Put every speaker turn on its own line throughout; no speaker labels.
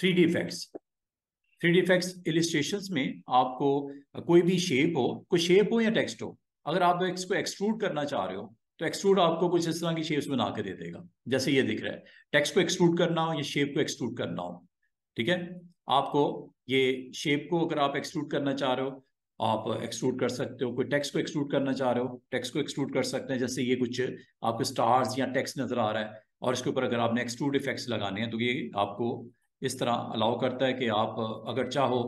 3D effects. 3D effects illustrations में आपको कोई भी शेप हो या टेक्स्ट हो, अगर आप इसको एक्सट्रूड करना चाह रहे हो तो एक्सट्रूड आपको कुछ इस तरह की शेप्स बना के दे देगा, जैसे ये दिख रहा है। टेक्स्ट को एक्सट्रूड करना हो या शेप को एक्सट्रूड करना हो, ठीक है, आपको ये शेप को अगर आप एक्सट्रूड करना चाह रहे हो आप एक्सट्रूड कर सकते हो। कोई टेक्स्ट को एक्सट्रूड करना चाह रहे हो, टेक्स्ट को एक्सट्रूड कर सकते हैं। जैसे ये कुछ आपको स्टार्स या टेक्स्ट नजर आ रहा है और इसके ऊपर अगर आपने एक्सट्रूड इफेक्ट्स लगाने हैं तो ये आपको इस तरह अलाउ करता है कि आप अगर चाहो,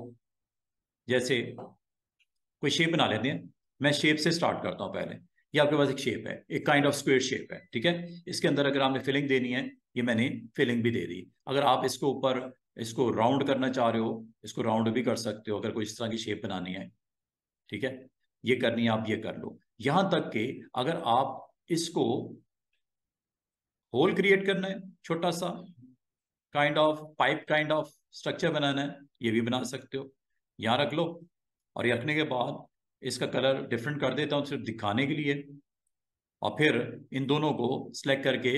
जैसे कोई शेप बना लेते हैं। मैं शेप से स्टार्ट करता हूँ पहले। ये आपके पास एक शेप है, एक काइंड ऑफ स्क्वायर शेप है, ठीक है। इसके अंदर अगर आपने फिलिंग देनी है, ये मैंने फिलिंग भी दे दी। अगर आप इसको ऊपर इसको राउंड करना चाह रहे हो, इसको राउंड भी कर सकते हो अगर कोई इस तरह की शेप बनानी है, ठीक है। ये करनी है आप ये कर लो। यहां तक कि अगर आप इसको होल क्रिएट करना है, छोटा सा kind of pipe kind of structure बनाना है, ये भी बना सकते हो। यहां रख लो और ये रखने के बाद इसका कलर डिफरेंट कर देता हूं सिर्फ दिखाने के लिए। और फिर इन दोनों को सिलेक्ट करके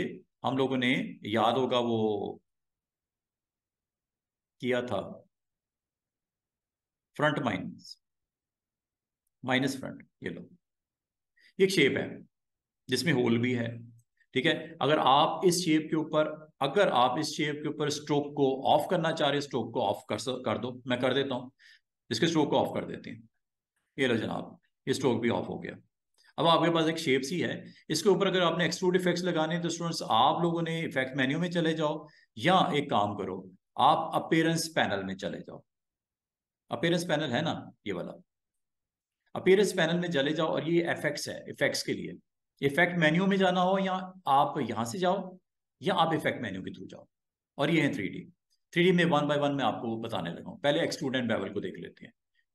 हम लोगों ने, याद होगा वो किया था, फ्रंट माइनस फ्रंट, ये लो, एक शेप है जिसमें होल भी है, ठीक है। अगर आप इस शेप के ऊपर स्ट्रोक को ऑफ करना चाह रहे हैं, स्ट्रोक को ऑफ कर दो। मैं कर देता हूं, इसके स्ट्रोक को ऑफ कर देते हैं। ये लो जनाब, ये स्ट्रोक भी ऑफ हो गया। अब आपके पास एक शेप सी है। इसके ऊपर अगर आपने एक्सट्रूड इफेक्ट्स लगाने हैं तो स्टूडेंट्स आप लोगों ने इफेक्ट मेन्यू में चले जाओ, या एक काम करो, आप अपीयरेंस पैनल में चले जाओ। अपीयरेंस पैनल है ना ये वाला, अपीयरेंस पैनल में चले जाओ और ये इफेक्ट्स है। इफेक्ट्स के लिए इफेक्ट मेन्यू में जाना हो, या आप यहां से जाओ या आप इफेक्ट मेन्यू के थ्रू जाओ। और ये है 3D में 1 बाय 1 में आपको बताने लगा हूं। पहले एक्सट्रूड एंड बेवल को देख लेते हैं।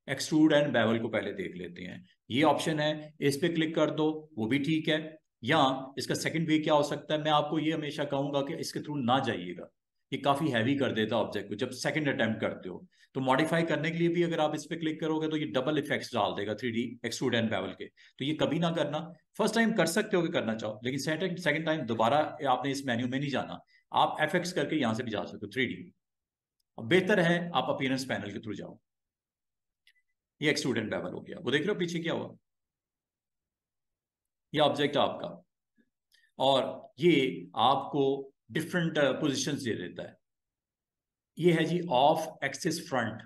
एक्सट्रूड एंड बेवल को पहले देख लेते हैं। ये ऑप्शन है, इस पे क्लिक कर दो, वो भी ठीक है। या इसका सेकंड वे क्या हो सकता है, मैं आपको ये हमेशा कहूंगा कि इसके थ्रू ना जाइएगा, ये काफी हैवी कर देता है ऑब्जेक्ट को जब सेकंड अटेम्प्ट करते हो। तो मॉडिफाई करने के लिए भी अगर आप इस पे क्लिक करोगे तो ये डबल इफेक्ट्स डाल देगा 3D एक्सट्रूड एंड बेवल के। तो ये कभी ना करना। फर्स्ट टाइम कर सकते हो कि करना चाहो, लेकिन सेकंड टाइम दोबारा आपने इस मेन्यू में नहीं जाना। आप एफएक्स करके यहां से भी जा सकते हो 3D। अब बेहतर है आप अपीयरेंस पैनल के थ्रू जाओ। ये एक्सट्रूड एंड बेवल हो गया, वो देख रहे हो पीछे क्या हुआ, ये ऑब्जेक्ट आपका, और ये आपको डिफरेंट पोजीशंस दे देता है। ये है जी ऑफ एक्सिस फ्रंट।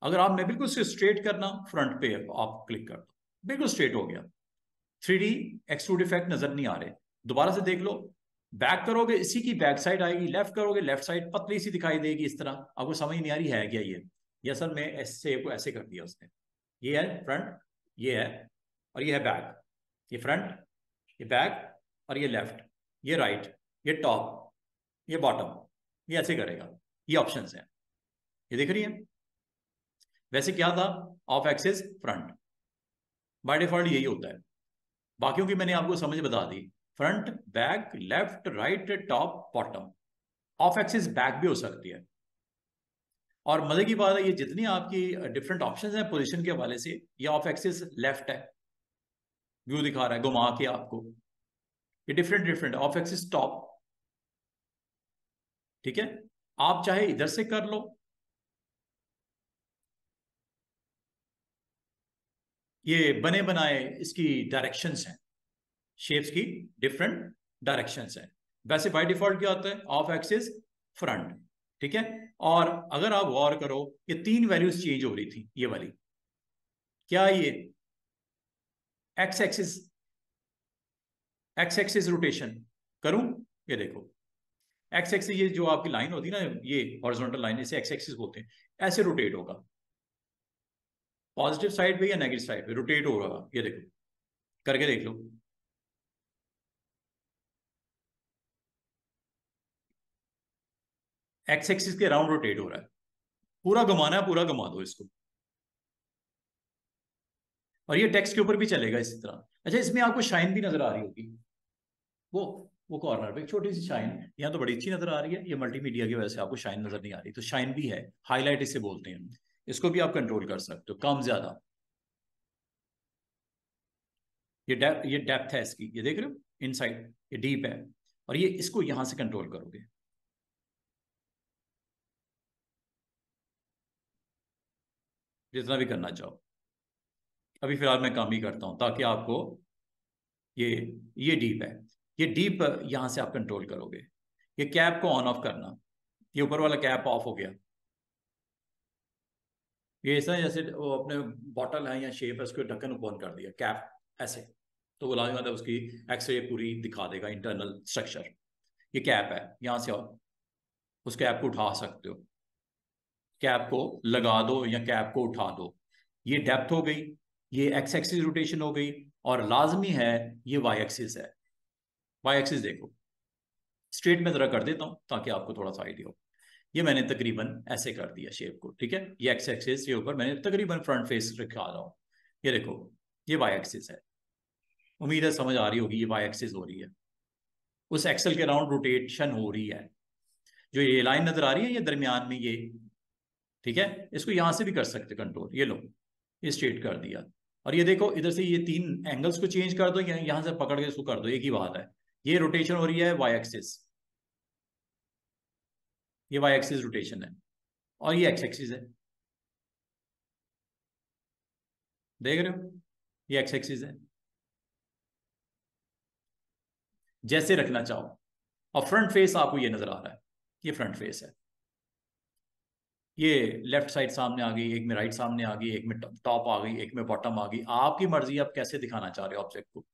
अगर आप मैं बिल्कुल से स्ट्रेट करना, फ्रंट पे आप क्लिक कर दो, बिल्कुल स्ट्रेट हो गया। 3D एक्सट्रूड इफेक्ट नजर नहीं आ रहे, दोबारा से देख लो। बैक करोगे इसी की बैक साइड आएगी, लेफ्ट करोगे लेफ्ट साइड पतली सी दिखाई देगी इस तरह। आपको समझ नहीं आ रही है क्या ये असल में ऐसे को ऐसे कर दिया उसने। ये है फ्रंट, ये है, और ये है बैक। ये फ्रंट, ये बैक, और ये लेफ्ट, ये राइट, ये टॉप, ये बॉटम, ये ऐसे करेगा। ये ऑप्शंस हैं, ये दिख रही है। वैसे क्या था, of axis front, by default यही होता है। बाकियों की मैंने आपको समझ बता दी, front back left right top bottom. Of axis back भी हो सकती है। और मजे की बात है, ये जितनी आपकी डिफरेंट ऑप्शंस हैं पोजीशन के हवाले से, ये ऑफ एक्सिस लेफ्ट है, व्यू दिखा रहा है घुमा के आपको। ये different different of axis top, ठीक है। आप चाहे इधर से कर लो, ये बने बनाए इसकी डायरेक्शंस हैं, शेप्स की डिफरेंट डायरेक्शंस हैं। वैसे बाय डिफॉल्ट क्या होता है, ऑफ एक्सिस फ्रंट, ठीक है। और अगर आप गौर करो, ये 3 वैल्यूज चेंज हो रही थी, ये वाली क्या, ये एक्स एक्सिस रोटेशन करूं, ये देखो एक्स एक्सिस, ये जो आपकी लाइन होती है ना, ये हॉरिजॉन्टल लाइन, इसे एक्स एक्सिस बोलते हैं। ऐसे रोटेट होगा, पॉजिटिव साइड पे या नेगेटिव साइड पे रोटेट हो रहा, ये देखो करके देख लो। एक्स एक्सिस के राउंड रोटेट हो रहा है, पूरा घुमाना है, पूरा घुमा दो इसको। और ये टेक्स्ट के ऊपर भी चलेगा इसी तरह। अच्छा, इसमें आपको शाइन भी नजर आ रही होगी, वो वो कॉर्नर पे एक छोटी सी शाइन, यहाँ तो बड़ी अच्छी नजर आ रही है, ये मल्टीमीडिया की वजह से आपको शाइन नजर नहीं आ रही, तो शाइन भी है, हाईलाइट इसे बोलते हैं। इसको भी आप कंट्रोल कर सकते हो कम ज्यादा। ये डेप्थ है इसकी, ये देख रहे हो इनसाइड, ये डीप है। और ये इसको यहां से कंट्रोल करोगे, जितना भी करना चाहो। अभी फिलहाल मैं कम ही करता हूँ ताकि आपको ये ये डीप है, ये डीप यहां से आप कंट्रोल करोगे। ये कैप को ऑन ऑफ करना, ये ऊपर वाला कैप ऑफ हो गया। ये ऐसा है जैसे वो अपने बॉटल है या शेप है, उसको ढक्कन ओपन कर दिया कैप ऐसे, तो वो लाजमी मतलब उसकी एक्सरे पूरी दिखा देगा इंटरनल स्ट्रक्चर। ये कैप है, यहां से आप उस कैप को उठा सकते हो, कैप को लगा दो या कैप को उठा दो। ये डेप्थ हो गई, ये एक्स एक्सिस रोटेशन हो गई, और लाजमी है ये वाई एक्सिस है। वाई एक्सिस देखो, स्ट्रेट में जरा कर देता हूं ताकि आपको थोड़ा सा आइडिया हो। ये मैंने तकरीबन ऐसे कर दिया शेप को, ठीक है। ये एक्स एक्सिस के ऊपर मैंने तकरीबन फ्रंट फेस रखा रहा हूं। ये देखो, ये वाई एक्सिस है। उम्मीद है समझ आ रही होगी, ये वाई एक्सिस हो रही है, उस एक्सल के अराउंड रोटेशन हो रही है। जो ये लाइन नजर आ रही है ये दरमियान में ये, ठीक है। इसको यहां से भी कर सकते कंट्रोल, ये लो, ये स्ट्रेट कर दिया। और ये देखो इधर से ये तीन एंगल्स को चेंज कर दो, या यहां से पकड़ के इसको कर दो, एक ही बात है। ये रोटेशन हो रही है वाई एक्सिस, ये वाई एक्सिस रोटेशन है, और ये एक्स एक्सिस है, देख रहे हो, ये एक्स एक्सिस है। जैसे रखना चाहो। और फ्रंट फेस आपको ये नजर आ रहा है, ये फ्रंट फेस है। ये लेफ्ट साइड सामने आ गई, एक में राइट सामने आ गई, एक में टॉप आ गई, एक में बॉटम आ गई। आपकी मर्जी, आप कैसे दिखाना चाह रहे हो ऑब्जेक्ट को।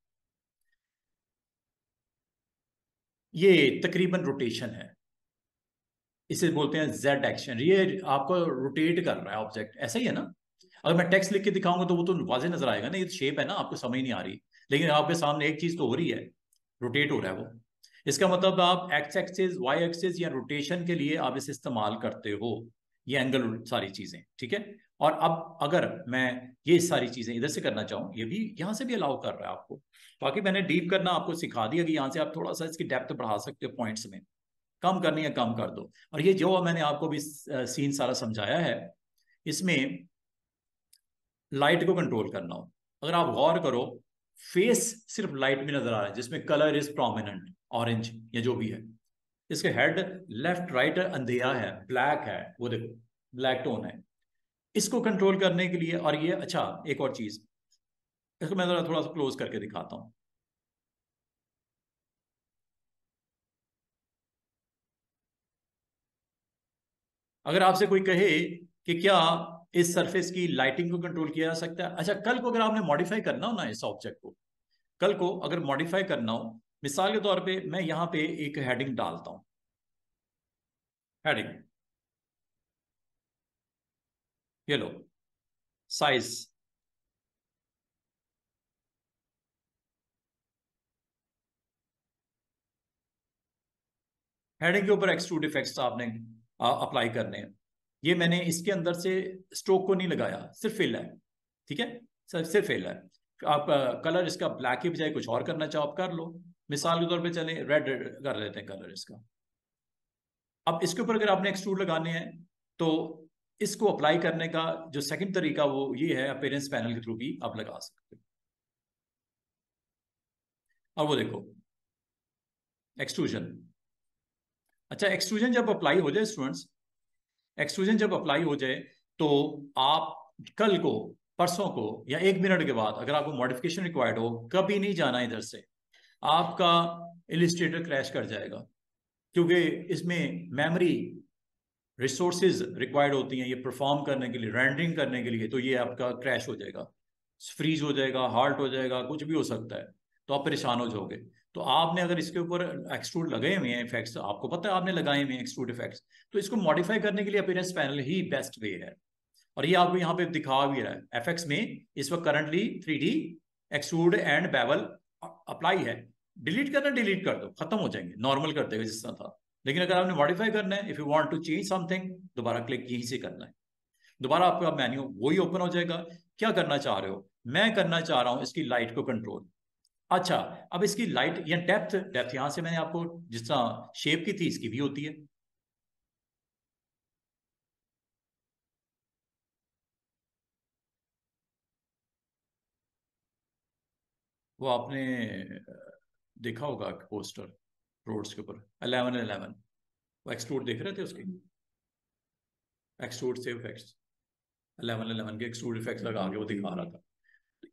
ये तकरीबन रोटेशन है, इसे बोलते हैं जेड एक्शन। ये आपको रोटेट कर रहा है ऑब्जेक्ट, ऐसा ही है ना। अगर मैं टेक्स्ट लिख के दिखाऊंगा तो वो तो वाजे नजर आएगा ना, ये तो शेप है ना, आपको समझ नहीं आ रही। लेकिन आपके सामने एक चीज तो हो रही है, रोटेट हो रहा है वो। इसका मतलब आप एक्स एक्सिस वाई एक्सिस या रोटेशन के लिए आप इसे इस्तेमाल करते हो, ये एंगल सारी चीजें, ठीक है। और अब अगर मैं ये सारी चीजें इधर से करना चाहूँ, ये भी यहाँ से भी अलाउ कर रहा है आपको। बाकी मैंने डीप करना आपको सिखा दिया कि यहाँ से आप थोड़ा सा इसकी डेप्थ बढ़ा सकते हो पॉइंट्स में, कम करनी है कम कर दो। और ये जो मैंने आपको भी सीन सारा समझाया है, इसमें लाइट को कंट्रोल करना हो, अगर आप गौर करो, फेस सिर्फ लाइट में नजर आ रहा है जिसमें कलर इज प्रोमिनेंट, ऑरेंज या जो भी है। इसके हेड लेफ्ट राइट अंधेरा है, ब्लैक है, वो देखो ब्लैक टोन है। इसको कंट्रोल करने के लिए, और ये अच्छा एक और चीज, इसको मैं थोड़ा थोड़ा सा क्लोज करके दिखाता हूं। अगर आपसे कोई कहे कि क्या इस सरफेस की लाइटिंग को कंट्रोल किया जा सकता है, अच्छा कल को अगर आपने मॉडिफाई करना हो ना इस ऑब्जेक्ट को, कल को अगर मॉडिफाई करना हो, मिसाल के तौर पे मैं यहां पे एक हेडिंग डालता हूं, हेडिंग, ये लो, साइज, हेडिंग के ऊपर एक्सट्रूड इफेक्ट्स आपने अप्लाई करने हैं। ये मैंने इसके अंदर से स्ट्रोक को नहीं लगाया, सिर्फ फिल है, ठीक है, सिर्फ फिल है। आप कलर इसका ब्लैक की बजाय कुछ और करना चाहो आप कर लो। मिसाल के तौर पे चले रेड कर लेते हैं कलर इसका। अब इसके ऊपर अगर आपने एक्सट्रूड लगाने हैं तो इसको अप्लाई करने का जो सेकंड तरीका वो ये है, अपीयरेंस पैनल के थ्रू भी आप लगा सकते हो। और वो देखो एक्सट्रूजन। अच्छा एक्सट्रूजन जब अप्लाई हो जाए स्टूडेंट्स, एक्सट्रूजन जब अप्लाई हो जाए तो आप कल को, परसों को, या एक मिनट के बाद अगर आपको मॉडिफिकेशन रिक्वायर्ड हो, कभी नहीं जाना इधर से। आपका इलिस्ट्रेटर क्रैश कर जाएगा, क्योंकि इसमें मेमोरी रिसोर्सेज रिक्वायर्ड होती हैं ये परफॉर्म करने के लिए, रेंडरिंग करने के लिए। तो ये आपका क्रैश हो जाएगा, फ्रीज हो जाएगा, हार्ट हो जाएगा, कुछ भी हो सकता है। तो आप परेशान हो जाओगे। तो आपने अगर इसके ऊपर एक्सट्रूड लगे हुए हैं इफेक्ट्स, आपको पता है आपने लगाए हुए हैं एक्सट्रूड इफेक्ट्स, तो इसको मॉडिफाई करने के लिए अपीयरेंस पैनल ही बेस्ट वे है। और ये आपको यहाँ पे दिखा भी रहा है एफएक्स में, इस वक्त currently 3D extrude and bevel apply है। डिलीट करना डिलीट कर दो, खत्म हो जाएंगे, नॉर्मल कर देगा जिस तरह था। लेकिन अगर आपने मॉडिफाई करना है, if you want to change something, दोबारा क्लिक यहीं से करना है, दोबारा आपका मेन्यू वही ओपन हो जाएगा। क्या करना चाह रहे हो, मैं करना चाह रहा हूं इसकी लाइट को कंट्रोल। अच्छा, अब इसकी लाइट या डेप्थ, डेप्थ यहां से मैंने आपको जिस तरह शेप की थी इसकी भी होती है। वो आपने देखा होगा पोस्टर रोड्स के ऊपर 1111, वो एक्सट्रूड देख रहे थे उसकी, एक्सट्रूड से इफेक्ट्स 1111 के एक्सट्रूड इफेक्ट लगा के वो दिखा रहा था।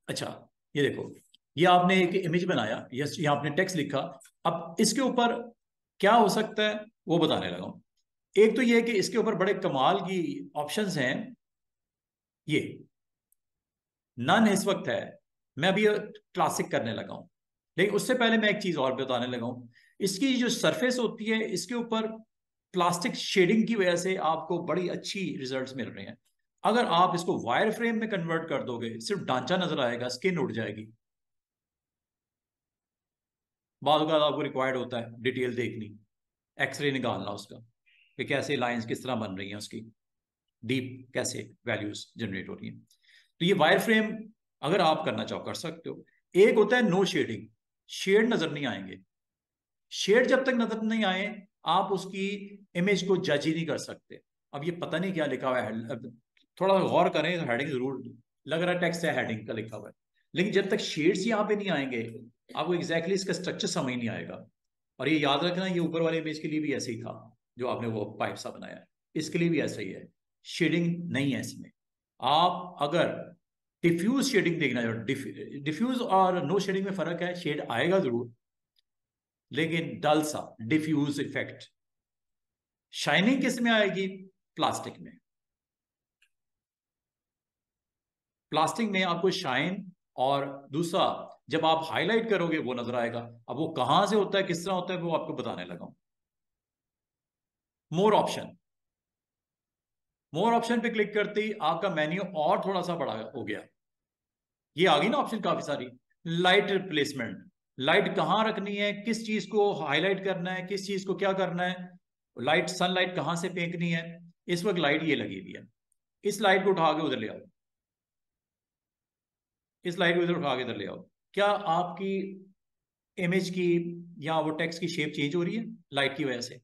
अच्छा, ये देखो, ये आपने एक इमेज बनाया, ये आपने टेक्स्ट लिखा। अब इसके ऊपर क्या हो सकता है वो बताने लगा हूं। एक तो ये है कि इसके ऊपर बड़े कमाल की ऑप्शंस हैं। ये नन इस वक्त है, मैं अभी क्लासिक करने लगा हूं। लेकिन उससे पहले मैं एक चीज और बताने लगा हूं। इसकी जो सरफेस होती है, इसके ऊपर प्लास्टिक शेडिंग की वजह से आपको बड़ी अच्छी रिजल्ट्स मिल रहे हैं। अगर आप इसको वायर फ्रेम में कन्वर्ट कर दोगे, सिर्फ ढांचा नजर आएगा, स्किन उड़ जाएगी। बाद अगर आपको रिक्वायर्ड होता है डिटेल देखनी, एक्सरे निकालना उसका, कि कैसे लाइंस किस तरह बन रही हैं उसकी, डीप कैसे वैल्यूज जनरेट हो रही हैं। तो ये वायर फ्रेम अगर आप करना चाहो कर सकते हो। एक होता है नो शेडिंग, शेड नजर नहीं आएंगे। शेड जब तक नजर नहीं आए, आप उसकी इमेज को जज ही नहीं कर सकते। अब ये पता नहीं क्या लिखा हुआ है, अब थोड़ा गौर करें तो हेडिंग जरूर लग रहा है, टेक्स्ट है हेडिंग का लिखा हुआ है। लेकिन जब तक शेड्स यहाँ पे नहीं आएंगे, आपको एग्जैक्टली इसका स्ट्रक्चर समझ नहीं आएगा। और ये याद रखना, ये ऊपर वाले इमेज के लिए भी ऐसे ही था, जो आपने वो पाइप सा बनाया, इसके लिए भी ऐसा ही है। शेडिंग नहीं है इसमें। आप अगर डिफ्यूज शेडिंग देखना चाहो, डिफ्यूज और नो शेडिंग में फर्क है, शेड आएगा जरूर, लेकिन डल सा डिफ्यूज इफेक्ट। शाइनिंग किस में आएगी? प्लास्टिक में। प्लास्टिक में आपको शाइन, और दूसरा जब आप हाईलाइट करोगे वो नजर आएगा। अब वो कहां से होता है, किस तरह होता है, वो आपको बताने लगा हूं। मोर ऑप्शन, मोर ऑप्शन पे क्लिक करते ही आपका मेन्यू और थोड़ा सा बड़ा हो गया। ये आ गई ना ऑप्शन काफी सारी। लाइट रिप्लेसमेंट, लाइट कहाँ रखनी है, किस चीज को हाईलाइट करना है, किस चीज को क्या करना है, लाइट सनलाइट कहाँ से फेंकनी है। इस वक्त लाइट ये लगी हुई है, इस लाइट को उठा के उधर ले आओ, इस लाइट को इधर उठा के इधर ले आओ। क्या आपकी इमेज की या वो टेक्स्ट की शेप चेंज हो रही है लाइट की वजह से?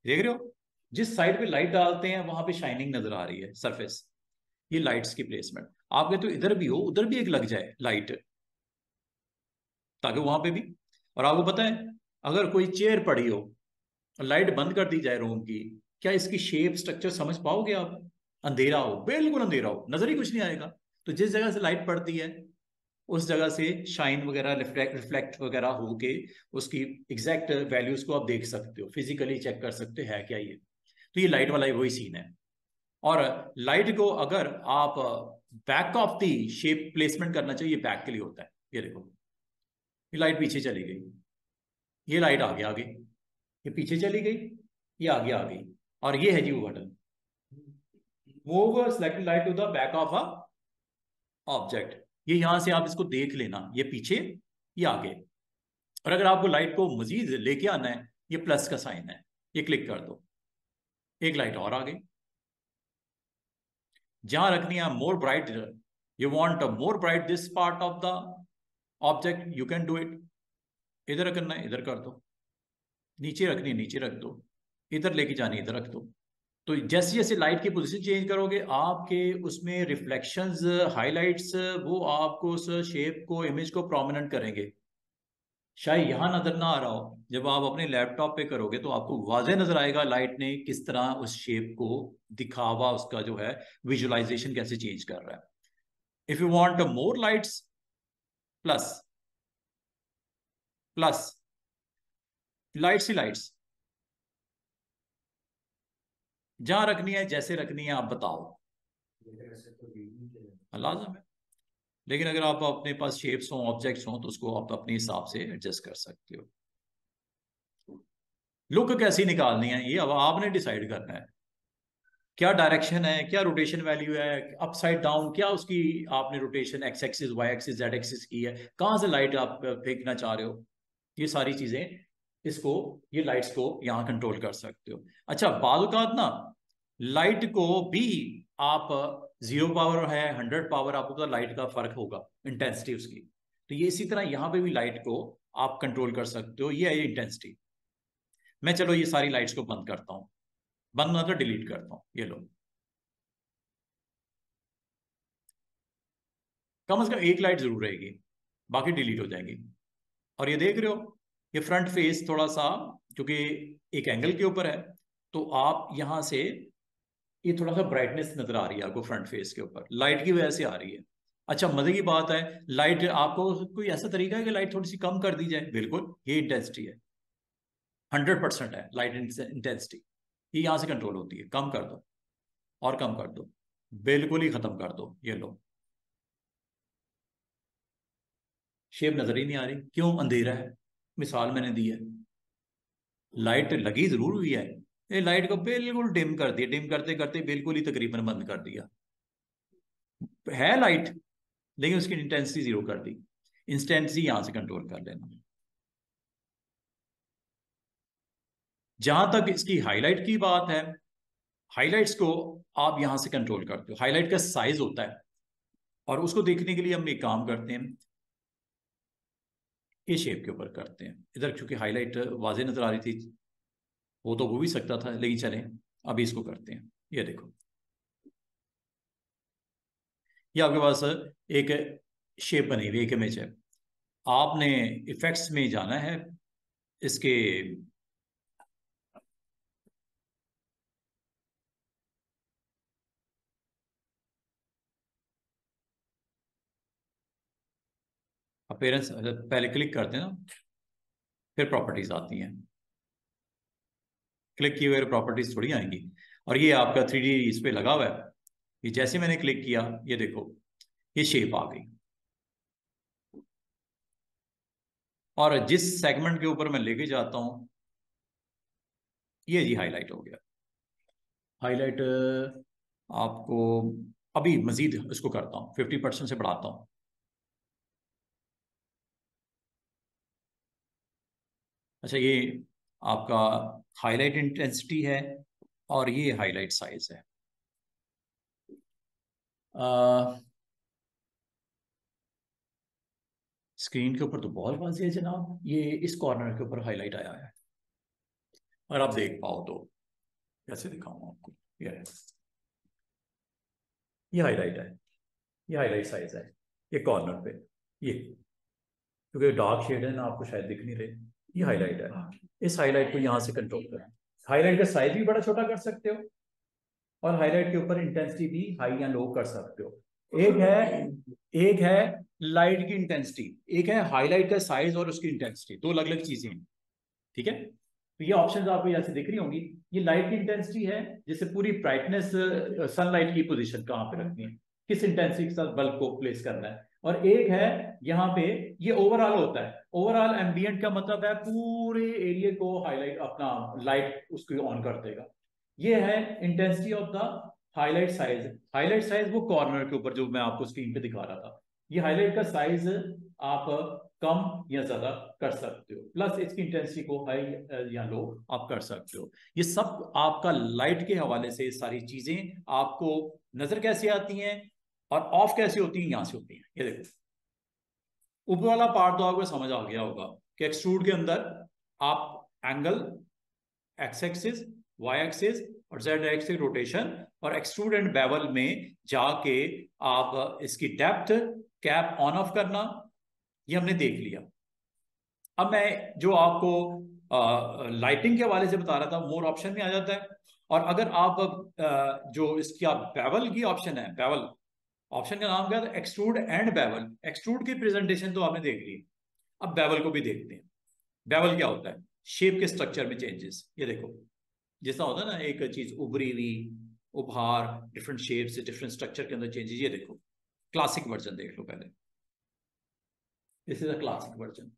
देख रहे हो, जिस साइड पे लाइट डालते हैं वहां पे शाइनिंग नजर आ रही है सरफेस। ये लाइट्स की प्लेसमेंट। आपके तो इधर भी हो, उधर भी एक लग जाए लाइट, ताकि वहां पे भी। और आपको पता है, अगर कोई चेयर पड़ी हो, लाइट बंद कर दी जाए रूम की, क्या इसकी शेप स्ट्रक्चर समझ पाओगे आप? अंधेरा हो, बिल्कुल अंधेरा हो, नजर ही कुछ नहीं आएगा। तो जिस जगह से लाइट पड़ती है, उस जगह से शाइन वगैरह रिफ्लेक्ट वगैरह होके उसकी एग्जैक्ट वैल्यूज को आप देख सकते हो, फिजिकली चेक कर सकते हो है क्या ये। तो ये लाइट वाला वही सीन है। और लाइट को अगर आप back of the shape placement करना चाहिए, बैक के लिए होता है। ये देखो, ये लाइट पीछे चली गई, ये लाइट आगे आ गई, ये पीछे चली गई, ये आगे आ गई। और ये है जी वो button, move select light to the back of a object. ये यहां से आप इसको देख लेना, ये पीछे, ये आगे। और अगर आपको लाइट को मजीद लेके आना है, ये प्लस का साइन है, ये क्लिक कर दो, एक लाइट और आ गई। जहां रखनी है more bright, you want more bright this part of the object, you can do it. इधर करना है इधर कर दो, नीचे रखनी है नीचे रख दो, इधर लेके जानी है इधर रख दो। तो जैसे जैसे लाइट की पोजीशन चेंज करोगे, आपके उसमें रिफ्लेक्शंस, हाइलाइट्स, वो आपको उस शेप को, इमेज को प्रोमिनेंट करेंगे। शायद यहां नजर ना आ रहा हो, जब आप अपने लैपटॉप पे करोगे तो आपको वाज़ेह नजर आएगा लाइट ने किस तरह उस शेप को दिखावा, उसका जो है विजुअलाइजेशन कैसे चेंज कर रहा है। If you want more lights, plus, plus, lights he lights, जहां रखनी है जैसे रखनी है आप बताओ। लाजम है, लेकिन अगर आप अपने पास शेप्स हों, ऑब्जेक्ट्स हों, तो उसको आप अपने हिसाब से एडजस्ट कर सकते हो। लुक कैसी निकालनी है ये अब आपने डिसाइड करना है। क्या डायरेक्शन है, क्या रोटेशन वैल्यू है, अपसाइड डाउन, क्या उसकी आपने rotation X axis, Y axis, Z axis की है, कहां से लाइट आप फेंकना चाह रहे हो, ये सारी चीजें इसको, ये लाइट्स को यहाँ कंट्रोल कर सकते हो। अच्छा, बाज़ ना लाइट को भी आप 0 पावर है 100 पावर, आपको पता लाइट का फर्क होगा इंटेंसिटी उसकी। तो ये इसी तरह यहाँ पे भी लाइट को आप कंट्रोल कर सकते हो, ये है इंटेंसिटी। मैं चलो ये सारी लाइट्स को बंद करता हूँ, बंद मतलब डिलीट करता हूँ, ये लो। कम से कम एक लाइट जरूर रहेगी, बाकी डिलीट हो जाएंगी। और ये देख रहे हो, ये फ्रंट फेस थोड़ा सा, क्योंकि एक एंगल के ऊपर है, तो आप यहां से ये थोड़ा सा ब्राइटनेस नजर आ रही है आपको फ्रंट फेस के ऊपर, लाइट की वजह से आ रही है। अच्छा मजे की बात है, लाइट आपको कोई ऐसा तरीका है कि लाइट थोड़ी सी कम कर दी जाए? बिल्कुल, ये इंटेंसिटी है, 100% है लाइट इंटेंसिटी। ये यहां से कंट्रोल होती है, कम कर दो और कम कर दो, बिल्कुल ही खत्म कर दो। ये लो, शेप नजर ही नहीं आ रही, क्यों? अंधेरा है। मिसाल मैंने दी है, लाइट लगी जरूर हुई है, ये लाइट को बिल्कुल डिम कर दिया, डिम करते करते बिल्कुल ही तकरीबन बंद कर दिया। है लाइट, लेकिन उसकी इंटेंसिटी जीरो कर दी। इंटेंसिटी यहां से कंट्रोल कर लेना। जहां तक इसकी हाईलाइट की बात है, हाईलाइट्स को आप यहां से कंट्रोल करते हो। हाईलाइट का साइज होता है, और उसको देखने के लिए हम एक काम करते हैं, ये शेप के ऊपर करते हैं। इधर चूंकि हाईलाइट वाजे नजर आ रही थी, वो तो हो भी सकता था, लेकिन चलें अभी इसको करते हैं। ये देखो, ये आपके पास एक शेप बनी हुई, एक इमेज है। आपने इफेक्ट्स में जाना है, इसके अपीयरेंस पहले क्लिक करते हैं ना, फिर प्रॉपर्टीज आती हैं। क्लिक किए हुए प्रॉपर्टीज थोड़ी आएंगी। और ये आपका 3D इस पे लगा हुआ है, ये जैसे मैंने क्लिक किया, ये देखो ये शेप आ गई। और जिस सेगमेंट के ऊपर मैं लेके जाता हूं, ये जी हाईलाइट हो गया। हाईलाइट आपको अभी मजीद इसको करता हूँ, 50% से बढ़ाता हूँ। अच्छा, ये आपका हाईलाइट इंटेंसिटी है, और ये हाईलाइट साइज है। स्क्रीन के ऊपर तो बहुत वाज़ेह है जनाब, ये इस कॉर्नर के ऊपर हाईलाइट आया है, और आप देख पाओ तो कैसे दिखाऊं आपको। ये हाईलाइट है, ये हाईलाइट साइज है, ये कॉर्नर पे, ये क्योंकि डार्क शेड है ना, आपको शायद दिख नहीं रहे। ये हाईलाइट है, इस हाईलाइट को यहां से कंट्रोल करें। हाईलाइट का साइज भी बड़ा छोटा कर सकते हो, और हाईलाइट के ऊपर इंटेंसिटी भी हाई या लो कर सकते हो। एक है लाइट की इंटेंसिटी, एक है हाईलाइट का साइज और उसकी इंटेंसिटी, दो अलग अलग चीजें हैं। ठीक है, तो ये ऑप्शंस आपको यहाँ से दिख रही होंगी। ये लाइट की इंटेंसिटी है, जिससे पूरी ब्राइटनेस, सनलाइट की पोजीशन कहाँ पे रखनी है, किस इंटेंसिटी के साथ बल्ब को प्लेस करना है। और एक है यहाँ पे, ये ओवरऑल होता है। ओवरऑल एम्बियंट का मतलब है पूरे एरिया को हाईलाइट, अपना लाइट उसको ऑन कर देगा। ये है intensity of the highlight size. Highlight size वो कॉर्नर के ऊपर जो मैं आपको स्क्रीन पे दिखा रहा था, ये हाईलाइट का साइज आप कम या ज्यादा कर सकते हो, प्लस इसकी इंटेंसिटी को हाई या लो आप कर सकते हो। ये सब आपका लाइट के हवाले से सारी चीजें आपको नजर कैसे आती हैं और ऑफ कैसे होती हैं, यहां से होती हैं। ये देखो, ऊपर वाला पार्ट तो आपको समझ आ गया होगा कि एक्सट्रूड के अंदर आप angle, X axis, Y axis और जेड एक्सिस रोटेशन, और एक्सट्रूड एंड बेवल में जाके आप इसकी डेप्थ, कैप ऑन ऑफ करना, ये हमने देख लिया। अब मैं जो आपको लाइटिंग के हवाले से बता रहा था, मोर ऑप्शन में आ जाता है। और अगर आप जो इसकी आप बेवल की ऑप्शन है, बेवल ऑप्शन का नाम क्या था? Extrude and bevel. एक्सट्रूड की प्रेजेंटेशन तो आपने देख ली, अब बेवल को भी देखते हैं। बेवल क्या होता है? शेप के स्ट्रक्चर में चेंजेस। ये देखो, जैसा होता है ना, एक चीज उभरी हुई, उभार, डिफरेंट शेप से डिफरेंट स्ट्रक्चर के अंदर चेंजेस। ये देखो, क्लासिक वर्जन देख लो पहले, this is a classic version,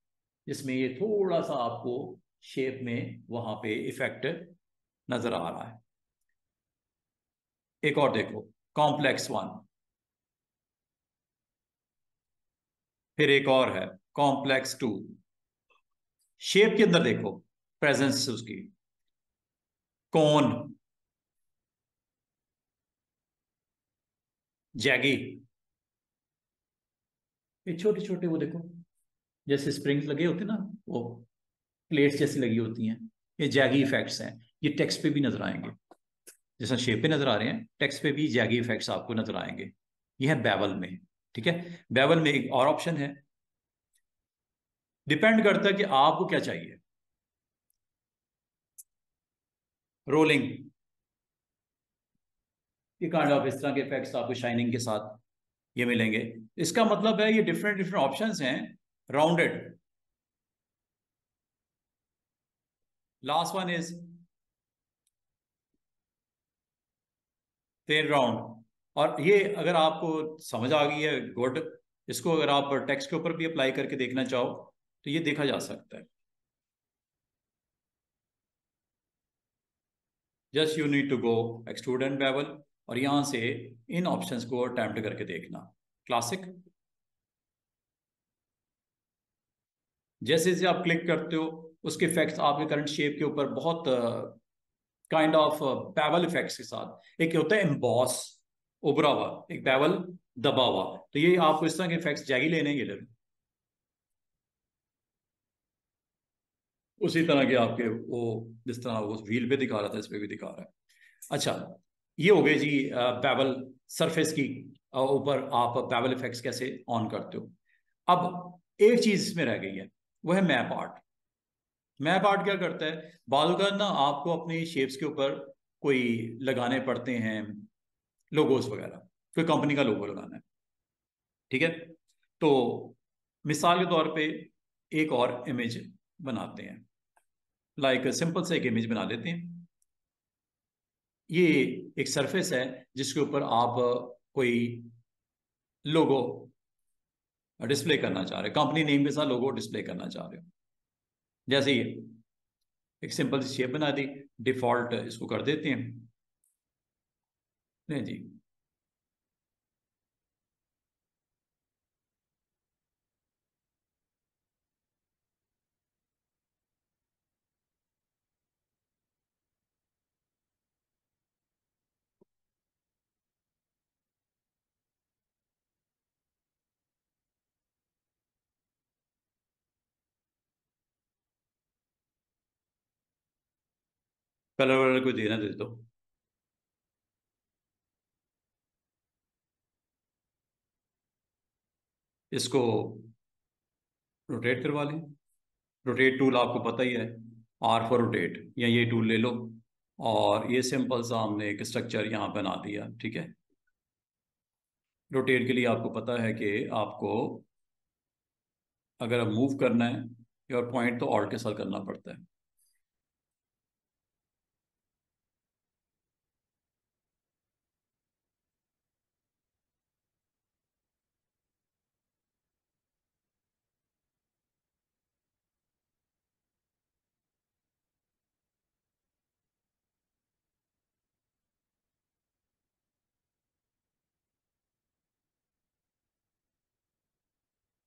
जिसमें ये थोड़ा सा आपको शेप में वहां पे इफेक्ट नजर आ रहा है। एक और देखो, कॉम्प्लेक्स वन, फिर एक और है कॉम्प्लेक्स टू। शेप के अंदर देखो प्रेजेंस उसकी, कौन, जैगी, ये छोटे छोटे वो देखो, जैसे स्प्रिंग्स लगे होते हैं ना, वो प्लेट्स जैसी लगी होती हैं, ये जैगी इफेक्ट्स हैं। ये टेक्स्ट पे भी नजर आएंगे, जैसा शेप पे नजर आ रहे हैं, टेक्स्ट पे भी जैगी इफेक्ट्स आपको नजर आएंगे। ये है बेवल में। ठीक है, बेवल में एक और ऑप्शन है, डिपेंड करता है कि आपको क्या चाहिए। रोलिंग, ये काइंड ऑफ इस तरह के इफेक्ट्स आपको शाइनिंग के साथ ये मिलेंगे। इसका मतलब है ये डिफरेंट डिफरेंट ऑप्शंस हैं। Rounded, last one is then round. और ये अगर आपको समझ आ गई है, गुड। इसको अगर आप टेक्स्ट के ऊपर भी अप्लाई करके देखना चाहो तो ये देखा जा सकता है। Just you need to go extrude and bevel, और यहां से इन ऑप्शंस को अटेम्प्ट करके देखना। क्लासिक, जैसे जैसे आप क्लिक करते हो उसके इफेक्ट्स आपके करंट शेप के ऊपर बहुत काइंड ऑफ बेवल इफेक्ट्स के साथ। एक होता है एम्बॉस, उभरा हुआ, एक बेवल दबा हुआ। तो ये आपको इस तरह के इफेक्ट्स जाएगी लेने के लिए उसी तरह के आपके वो, जिस तरह वो व्हील पे दिखा रहा था इस पे भी दिखा रहा है। अच्छा, ये हो गए जी बेवल सरफेस की ऊपर आप बेवल इफेक्ट्स कैसे ऑन करते हो। अब एक चीज इसमें रह गई है, वो है मैप आर्ट। मैप आर्ट क्या करता है, बाजू का ना आपको अपनी शेप्स के ऊपर कोई लगाने पड़ते हैं लोगोस वगैरह, कोई कंपनी का लोगो लगाना है, ठीक है। तो मिसाल के तौर पे एक और इमेज बनाते हैं, लाइक सिंपल से एक इमेज बना लेते हैं। ये एक सरफेस है जिसके ऊपर आप कोई लोगो डिस्प्ले करना चाह रहे हो, कंपनी नेम के साथ लोगो डिस्प्ले करना चाह रहे हो। जैसे ये एक सिंपल सी शेप बना दी, डिफॉल्ट इसको कर देते हैं। नहीं जी, कलर वलर कोई देना दे दो। इसको रोटेट करवा लें। रोटेट टूल आपको पता ही है, आर फॉर रोटेट, या ये टूल ले लो। और ये सिंपल सा हमने एक स्ट्रक्चर यहाँ बना दिया, ठीक है। रोटेट के लिए आपको पता है कि आपको अगर मूव करना है और पॉइंट तो ऑल्ट के साथ करना पड़ता है।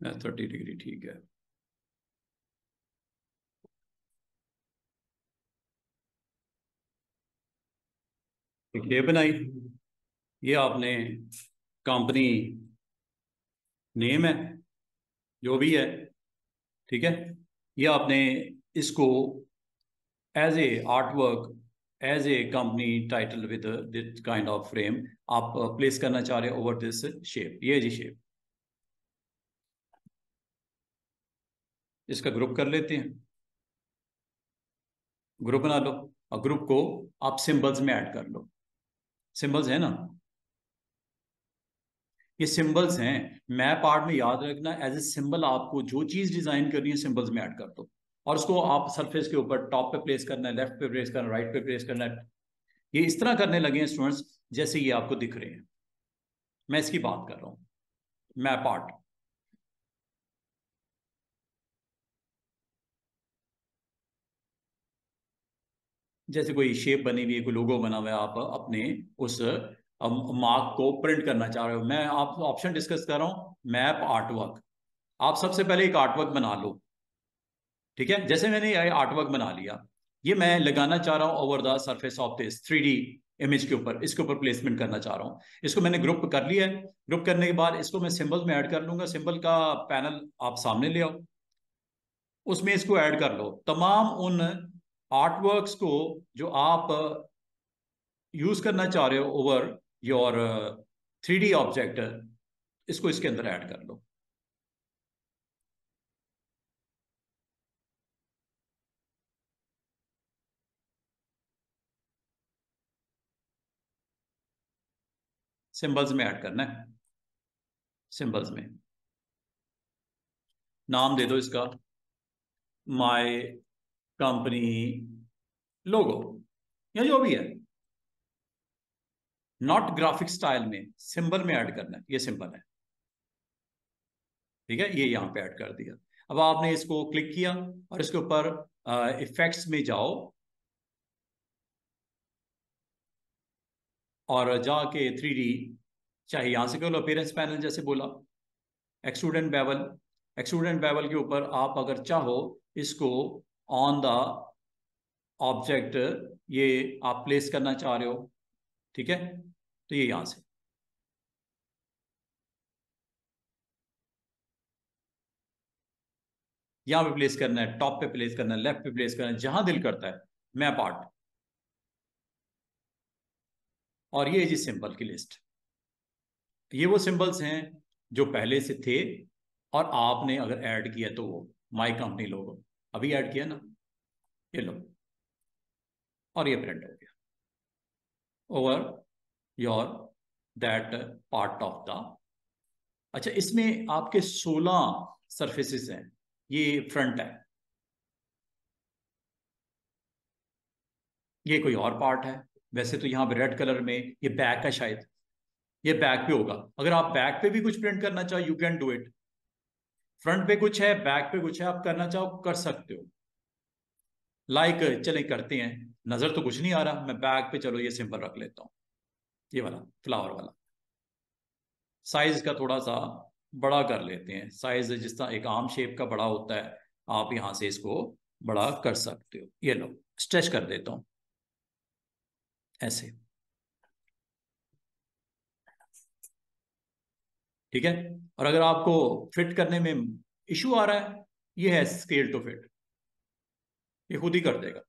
30 डिग्री ठीक है। एक ये बनाई, ये आपने कंपनी नेम है जो भी है, ठीक है। ये आपने इसको as a art work, as a company title with this kind of frame आप प्लेस करना चाह रहे हो ओवर दिस शेप, ये जी शेप। इसका ग्रुप कर लेते हैं, ग्रुप बना लो। और ग्रुप को आप सिंबल्स में ऐड कर लो। सिंबल्स है ना, ये सिंबल्स हैं। मैप आर्ट में याद रखना, एज ए सिंबल आपको जो चीज डिजाइन करनी है सिंबल्स में ऐड कर दो। और उसको आप सरफेस के ऊपर टॉप पे प्लेस करना है, लेफ्ट पे प्लेस करना है, राइट पे प्लेस करना है। ये इस तरह करने लगे हैं स्टूडेंट्स जैसे ये आपको दिख रहे हैं। मैं इसकी बात कर रहा हूँ, मैप आर्ट। जैसे कोई शेप बनी हुई है, कोई लोगो बना हुआ है, आप अपने उस मार्क को प्रिंट करना चाह रहे हो। मैं आप ऑप्शन डिस्कस कर रहा हूँ, मैप आर्ट वर्क। आप सबसे पहले एक आर्ट वर्क बना लो, ठीक है। जैसे मैंने ये आर्ट वर्क बना लिया, ये मैं लगाना चाह रहा हूँ over the surface of this 3D image के ऊपर, इसके ऊपर प्लेसमेंट करना चाह रहा हूँ। इसको मैंने ग्रुप कर लिया है। ग्रुप करने के बाद इसको मैं सिंबल में ऐड कर लूंगा। सिंबल का पैनल आप सामने ले आओ, उसमें इसको ऐड कर लो। तमाम उन आर्ट वर्क्स को जो आप यूज करना चाह रहे हो ओवर योर 3D ऑब्जेक्ट, इसको इसके अंदर ऐड कर लो। सिंबल्स में ऐड करना है। सिंबल्स में नाम दे दो इसका, माय कंपनी लोगो या जो भी है। नॉट ग्राफिक स्टाइल में, सिंबल में ऐड करना है। ये सिंबल है, ठीक है, ये यहां पे ऐड कर दिया। अब आपने इसको क्लिक किया और इसके ऊपर इफेक्ट्स में जाओ और जाके 3D, चाहे यहां से कर लो, अपीयरेंस पैनल जैसे बोला, एक्सट्रूडेंट बेवल। एक्सट्रूडेंट बेवल के ऊपर आप अगर चाहो इसको ऑन द ऑब्जेक्ट, ये आप प्लेस करना चाह रहे हो, ठीक है, तो ये यहां से यहां पे प्लेस करना है, टॉप पे प्लेस करना है, लेफ्ट पे प्लेस करना है, जहां दिल करता है। Map art. और ये जी सिंबल की लिस्ट। ये वो सिंबल्स हैं जो पहले से थे और आपने अगर ऐड किया तो वो माई कंपनी लोगो अभी ऐड किया ना, ये लो, और ये प्रिंट हो गया over your that part of the. अच्छा, इसमें आपके 16 सरफेसेस हैं। ये फ्रंट है, ये कोई और पार्ट है। वैसे तो यहाँ पे रेड कलर में ये बैक है शायद, ये बैक पे होगा। अगर आप बैक पे भी कुछ प्रिंट करना चाहो you can do it. Front पे कुछ है, बैक पे कुछ है, आप करना चाहो कर सकते हो। चले करते हैं। नजर तो कुछ नहीं आ रहा, मैं बैक पे चलो ये सिंबल रख लेता हूँ, ये वाला फ्लावर वाला। साइज का थोड़ा सा बड़ा कर लेते हैं, साइज जिस तरह एक आम शेप का बड़ा होता है, आप यहां से इसको बड़ा कर सकते हो। ये लो, स्ट्रेच कर देता हूं ऐसे, ठीक है। और अगर आपको फिट करने में इशू आ रहा है, ये है स्केल टू फिट, ये खुद ही कर देगा,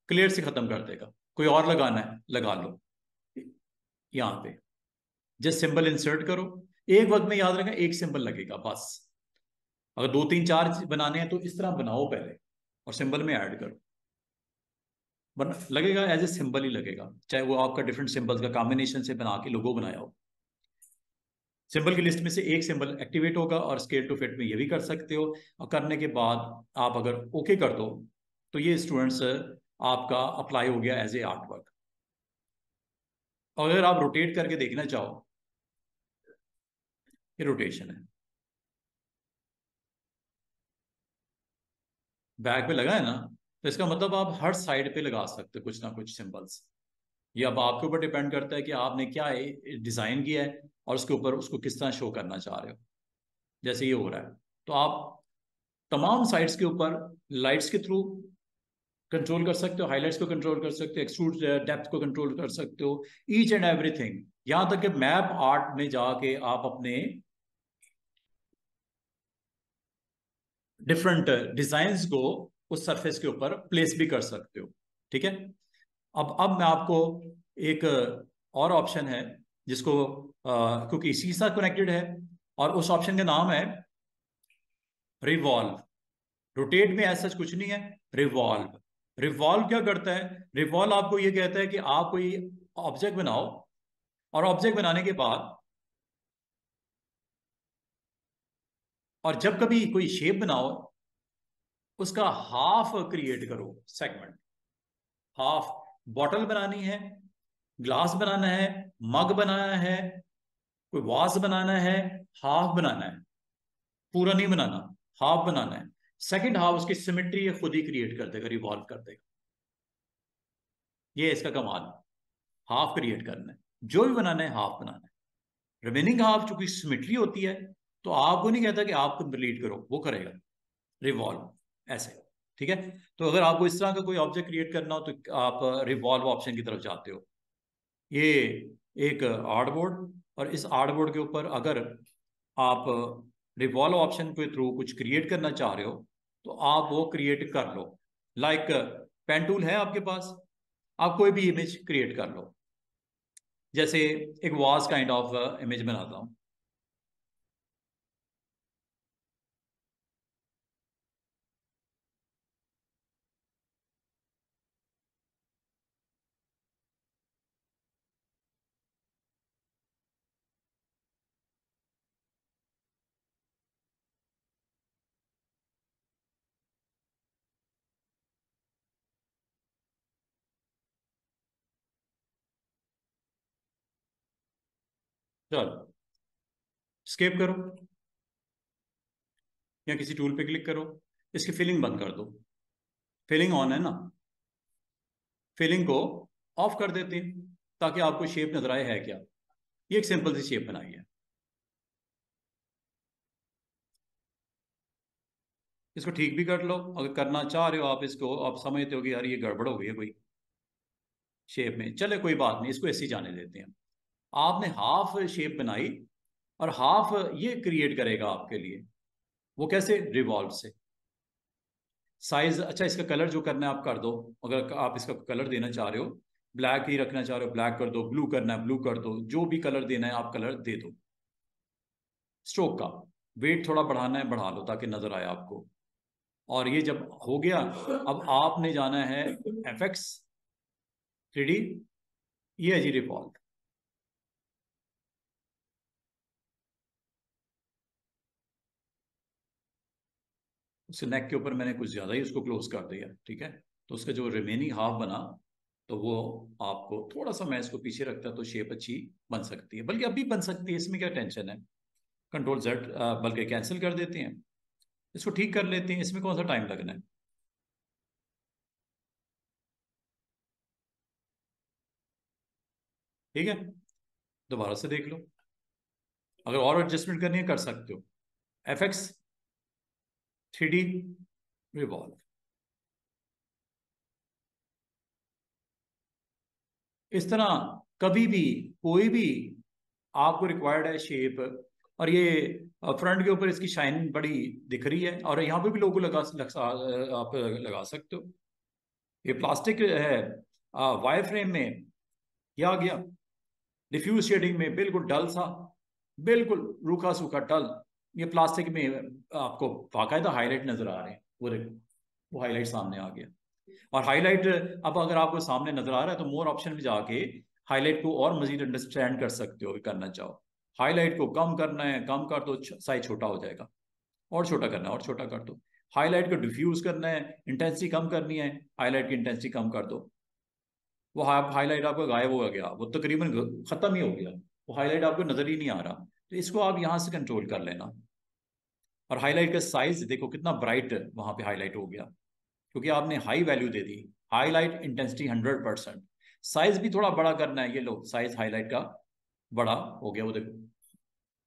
क्लियर से खत्म कर देगा। कोई और लगाना है लगा लो यहां पे, जस्ट सिंबल इंसर्ट करो। एक वक्त में याद रखना एक सिंबल लगेगा बस। अगर दो तीन चार बनाने हैं तो इस तरह बनाओ पहले और सिंबल में ऐड करो, वरना लगेगा एज ए सिंबल ही लगेगा, चाहे वो आपका डिफरेंट सिंबल्स का कॉम्बिनेशन से बना के लोगो बनाया हो। सिंबल की लिस्ट में से एक सिंबल एक्टिवेट होगा और स्केल टू फिट में ये भी कर सकते हो। और करने के बाद आप अगर ओके कर दो तो ये स्टूडेंट्स आपका अप्लाई हो गया एज ए आर्ट वर्क। और अगर आप रोटेट करके देखना चाहो, ये रोटेशन है, बैक पे लगा है ना, तो इसका मतलब आप हर साइड पे लगा सकते हो कुछ ना कुछ सिंबल्स। ये अब आपके ऊपर डिपेंड करता है कि आपने क्या डिजाइन किया है और उसके ऊपर उसको किस तरह शो करना चाह रहे हो। जैसे ये हो रहा है, तो आप तमाम साइड्स के ऊपर लाइट्स के थ्रू कंट्रोल कर सकते हो, हाइलाइट्स को कंट्रोल कर सकते हो, एक्सट्रूड डेप्थ को कंट्रोल कर सकते हो, ईच एंड एवरीथिंग। यहां तक कि मैप आर्ट में जाके आप अपने डिफरेंट डिजाइन्स को उस सरफेस के ऊपर प्लेस भी कर सकते हो, ठीक है। अब मैं आपको एक और ऑप्शन है जिसको क्योंकि इसी के साथ कनेक्टेड है, और उस ऑप्शन का नाम है रिवॉल्व। रोटेट में ऐसा कुछ नहीं है, रिवॉल्व। रिवॉल्व क्या करता है? रिवॉल्व आपको ये कहता है कि आप कोई ऑब्जेक्ट बनाओ और ऑब्जेक्ट बनाने के बाद, और जब कभी कोई शेप बनाओ उसका हाफ क्रिएट करो सेगमेंट। हाफ बॉटल बनानी है, ग्लास बनाना है, मग बनाना है, कोई वास बनाना है, हाफ बनाना है, पूरा नहीं बनाना, हाफ बनाना है। सेकंड हाफ उसकी सिमेट्री खुद ही क्रिएट कर देगा, रिवॉल्व कर देगा। ये है इसका कमाल, हाफ क्रिएट करना है, जो भी बनाना है हाफ बनाना है। रिमेनिंग हाफ चूंकि सिमेट्री होती है तो आपको नहीं कहता कि आप कंप्लीट करो, वो करेगा रिवॉल्व ऐसे, ठीक है। तो अगर आपको इस तरह का कोई ऑब्जेक्ट क्रिएट करना हो तो आप रिवॉल्व ऑप्शन की तरफ जाते हो। ये एक आर्टबोर्ड, और इस आर्टबोर्ड के ऊपर अगर आप रिवॉल्व ऑप्शन के थ्रू कुछ क्रिएट करना चाह रहे हो तो आप वो क्रिएट कर लो। लाइक पेन टूल है आपके पास, आप कोई भी इमेज क्रिएट कर लो। जैसे एक वाज काइंड ऑफ इमेज बनाता हूं। चलो स्केप करो या किसी टूल पे क्लिक करो, इसकी फिलिंग बंद कर दो। फिलिंग ऑन है ना, फिलिंग को ऑफ कर देते हैं ताकि आपको शेप नजर आए है क्या। ये एक सिंपल सी शेप बनाई है। इसको ठीक भी कर लो, अगर करना चाह रहे हो आप, इसको आप समझते हो कि यार ये गड़बड़ हो गई है कोई शेप में, चले कोई बात नहीं, इसको ऐसे ही जाने देते हैं। आपने हाफ शेप बनाई और हाफ ये क्रिएट करेगा आपके लिए। वो कैसे? रिवॉल्व से। साइज, अच्छा इसका कलर जो करना है आप कर दो। अगर आप इसका कलर देना चाह रहे हो, ब्लैक ही रखना चाह रहे हो ब्लैक कर दो, ब्लू करना है ब्लू कर दो, जो भी कलर देना है आप कलर दे दो। स्ट्रोक का वेट थोड़ा बढ़ाना है बढ़ा लो ताकि नजर आए आपको। और ये जब हो गया, अब आपने जाना है FX 3D, ये है जी रिवॉल्व। उसके नेक के ऊपर मैंने कुछ ज्यादा ही उसको क्लोज कर दिया, ठीक है। तो उसका जो रिमेनिंग हाफ बना, तो वो आपको थोड़ा सा, मैं इसको पीछे रखता तो शेप अच्छी बन सकती है, बल्कि अभी बन सकती है, इसमें क्या टेंशन है। Ctrl Z, बल्कि कैंसिल कर देते हैं, इसको ठीक कर लेते हैं, इसमें कौन सा टाइम लगना है। ठीक है, दोबारा से देख लो, अगर और एडजस्टमेंट करनी है कर सकते हो। FX 3D revolve. इस तरह कभी भी कोई भी आपको रिक्वायर्ड है शेप, और ये फ्रंट के ऊपर इसकी शाइन बड़ी दिख रही है, और यहाँ पे भी लोगो आप लगा सकते हो। ये प्लास्टिक है, वायर फ्रेम में, ये आ गया डिफ्यूज शेडिंग में, बिल्कुल डल सा, बिल्कुल रूखा सूखा डल। ये प्लास्टिक में आपको बाकायदा हाईलाइट नजर आ रहे हैं, वो देखो, वो हाईलाइट सामने आ गया। और हाईलाइट, अब अगर आपको सामने नजर आ रहा है तो मोर ऑप्शन में जाके हाईलाइट को और मजीद अंडरस्टैंड कर सकते हो, करना चाहो। हाईलाइट को कम करना है कम कर दो, साइज छोटा हो जाएगा। और छोटा करना है और छोटा कर दो। हाईलाइट को डिफ्यूज करना है, इंटेंसिटी कम करनी है, हाईलाइट की इंटेंसिटी कम कर दो। वो हाईलाइट आपका गायब हो गया, वो तकरीबन खत्म ही हो गया, वो हाईलाइट आपको नजर ही नहीं आ रहा। तो इसको आप यहां से कंट्रोल कर लेना। और हाईलाइट का साइज देखो कितना ब्राइट वहां पे हाईलाइट हो गया, क्योंकि आपने हाई वैल्यू दे दी। Highlight intensity 100%। साइज भी थोड़ा बड़ा करना है, ये लो साइज हाईलाइट का बड़ा हो गया, वो देखो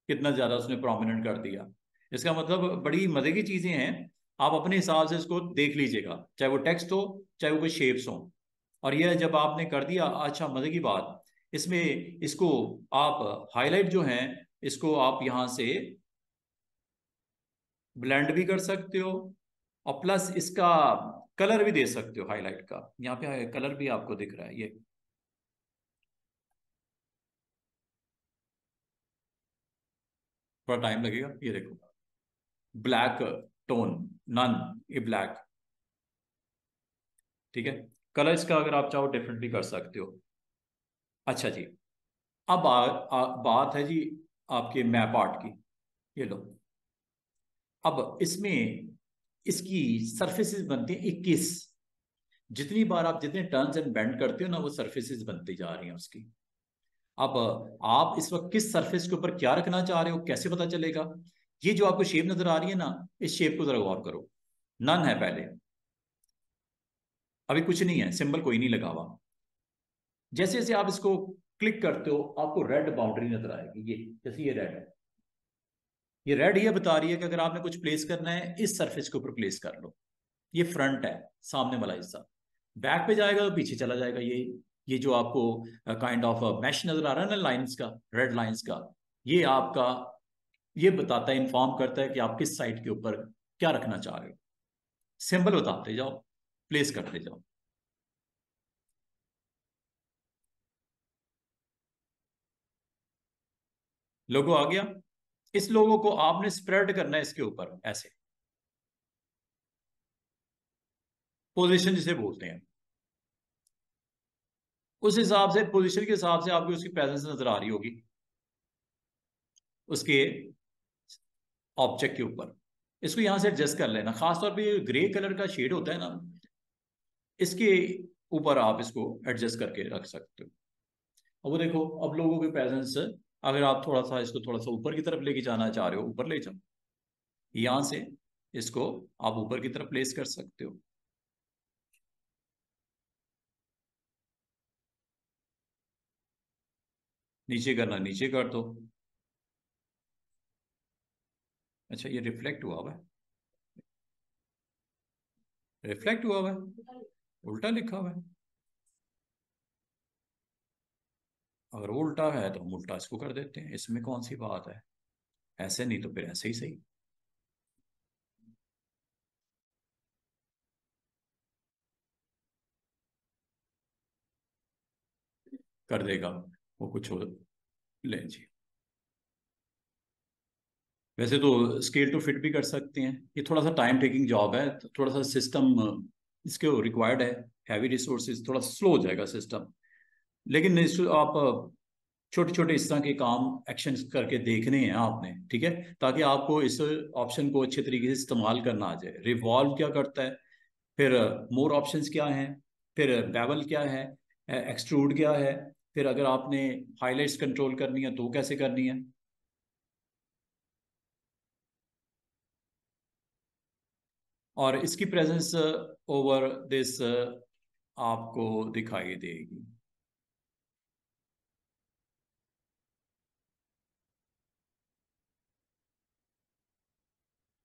कितना ज्यादा उसने प्रोमिनेंट कर दिया। इसका मतलब बड़ी मजे की चीजें हैं, आप अपने हिसाब से इसको देख लीजिएगा, चाहे वो टेक्स्ट हो चाहे वो कोई शेप्स हो। और ये जब आपने कर दिया, अच्छा मजे की बात इसमें, इसको आप हाईलाइट जो है, इसको आप यहां से ब्लेंड भी कर सकते हो, और प्लस इसका कलर भी दे सकते हो हाईलाइट का। यहाँ पे कलर भी आपको दिख रहा है ये। थोड़ा टाइम लगेगा, ये देखो ब्लैक टोन, नन, ये ब्लैक, ठीक है। कलर इसका अगर आप चाहो डिफरेंट भी कर सकते हो। अच्छा जी, अब बात है जी आपके मैप आर्ट की। ये लो, अब इसमें इसकी सरफेसेस बनती हैं 21। जितनी बार आप जितने टर्न्स एंड बेंड करते हो ना, वो सरफेसेस बनती जा रही हैं उसकी। अब आप इस वक्त किस सरफेस के ऊपर क्या रखना चाह रहे हो, कैसे पता चलेगा? ये जो आपको शेप नजर आ रही है ना, इस शेप को जरा गौर करो। नन है पहले, अभी कुछ नहीं है, सिंबल कोई नहीं लगा हुआ। जैसे जैसे आप इसको क्लिक करते हो, आपको रेड बाउंड्री नजर आएगी, ये जैसे ये रेड है, ये रेड ये बता रही है कि अगर आपने कुछ प्लेस करना है इस सरफेस के ऊपर प्लेस कर लो। ये फ्रंट है, सामने वाला हिस्सा। बैक पे जाएगा तो पीछे चला जाएगा। ये जो आपको काइंड ऑफ मैश नजर आ रहा है ना, लाइंस का, रेड लाइंस का, ये आपका, ये बताता है, इन्फॉर्म करता है कि आप किस साइड के ऊपर क्या रखना चाह रहे हो। सिंबल बताते जाओ, प्लेस करते जाओ। लोगो आ गया, इस लोगो को आपने स्प्रेड करना है इसके ऊपर ऐसे, पोजीशन जिसे बोलते हैं। उस हिसाब से, पोजीशन के हिसाब से आपको उसकी प्रेजेंस नजर आ रही होगी उसके ऑब्जेक्ट के ऊपर। इसको यहां से एडजस्ट कर लेना, खासतौर पे ग्रे कलर का शेड होता है ना, इसके ऊपर आप इसको एडजस्ट करके रख सकते हो। अब वो देखो, अब लोगों की प्रेजेंस अगर आप थोड़ा सा इसको थोड़ा सा ऊपर की तरफ लेके जाना चाह रहे हो, ऊपर ले जाओ, यहां से इसको आप ऊपर की तरफ प्लेस कर सकते हो। नीचे करना, नीचे कर दो। अच्छा, ये रिफ्लेक्ट हुआ हुआ है, रिफ्लेक्ट हुआ हुआ है, उल्टा लिखा हुआ है। अगर वो उल्टा है तो हम उल्टा इसको कर देते हैं, इसमें कौन सी बात है। ऐसे नहीं तो फिर ऐसे ही सही कर देगा वो, कुछ हो ले जी। वैसे तो स्केल टू फिट भी कर सकते हैं, ये थोड़ा सा टाइम टेकिंग जॉब है, तो थोड़ा सा सिस्टम इसके रिक्वायर्ड है, हैवी रिसोर्सेज, थोड़ा स्लो हो जाएगा सिस्टम। लेकिन आप छोटे छोटे इस तरह के काम एक्शन करके देखने हैं आपने, ठीक है, ताकि आपको इस ऑप्शन को अच्छे तरीके से इस्तेमाल करना आ जाए। रिवॉल्व क्या करता है, फिर मोर ऑप्शंस क्या हैं, फिर बेवल क्या है, एक्सट्रूड क्या है, फिर अगर आपने हाइलाइट्स कंट्रोल करनी है तो कैसे करनी है। और इसकी प्रेजेंस ओवर दिस आपको दिखाई देगी।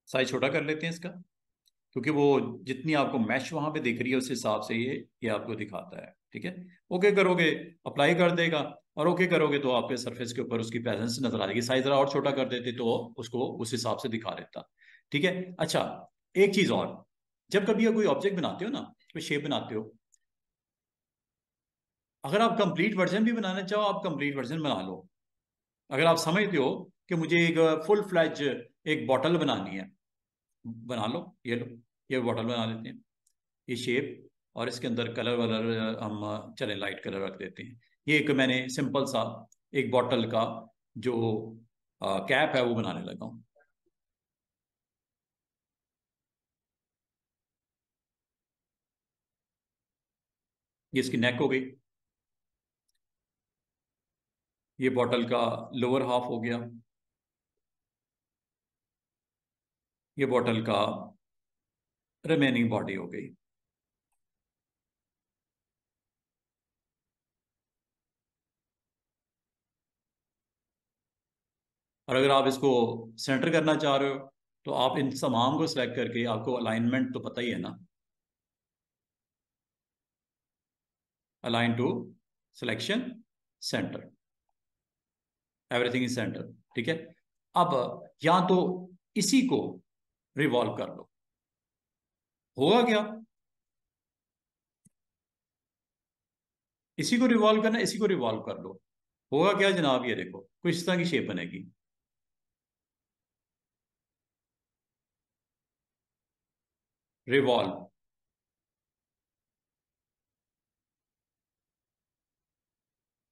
साइज छोटा कर लेते हैं इसका, क्योंकि वो जितनी आपको मैश वहां पे दिख रही है उस हिसाब से ये आपको दिखाता है, ठीक है। ओके करोगे, अप्लाई कर देगा। और ओके करोगे तो आपके सरफेस के ऊपर उसकी प्रेजेंस नजर आ जाएगी। साइज जरा और छोटा कर देते तो उसको उस हिसाब से दिखा देता, ठीक है। अच्छा, एक चीज और, जब कभी ये कोई ऑब्जेक्ट बनाते हो ना, कोई शेप बनाते हो, अगर आप कंप्लीट वर्जन भी बनाना चाहो, आप कंप्लीट वर्जन बना लो। अगर आप समझते हो कि मुझे एक फुल फ्लैज एक बॉटल बनानी है, बना लो, ये लो, ये बॉटल बना लेते हैं, ये शेप, और इसके अंदर कलर वलर हम चले लाइट कलर रख देते हैं। ये एक मैंने सिंपल सा एक बॉटल का जो कैप है वो बनाने लगा हूँ। ये इसकी नेक हो गई, ये बॉटल का लोअर हाफ हो गया, ये बॉटल का रिमेनिंग बॉडी हो गई। और अगर आप इसको सेंटर करना चाह रहे हो तो आप इन तमाम को सिलेक्ट करके, आपको अलाइनमेंट तो पता ही है ना, align to, selection, center, everything is center, ठीक है। अब या तो इसी को रिवॉल्व कर लो, होगा क्या, इसी को रिवॉल्व करना, इसी को रिवॉल्व कर लो, होगा क्या जनाब, ये देखो कुछ इस तरह की शेप बनेगी। रिवॉल्व,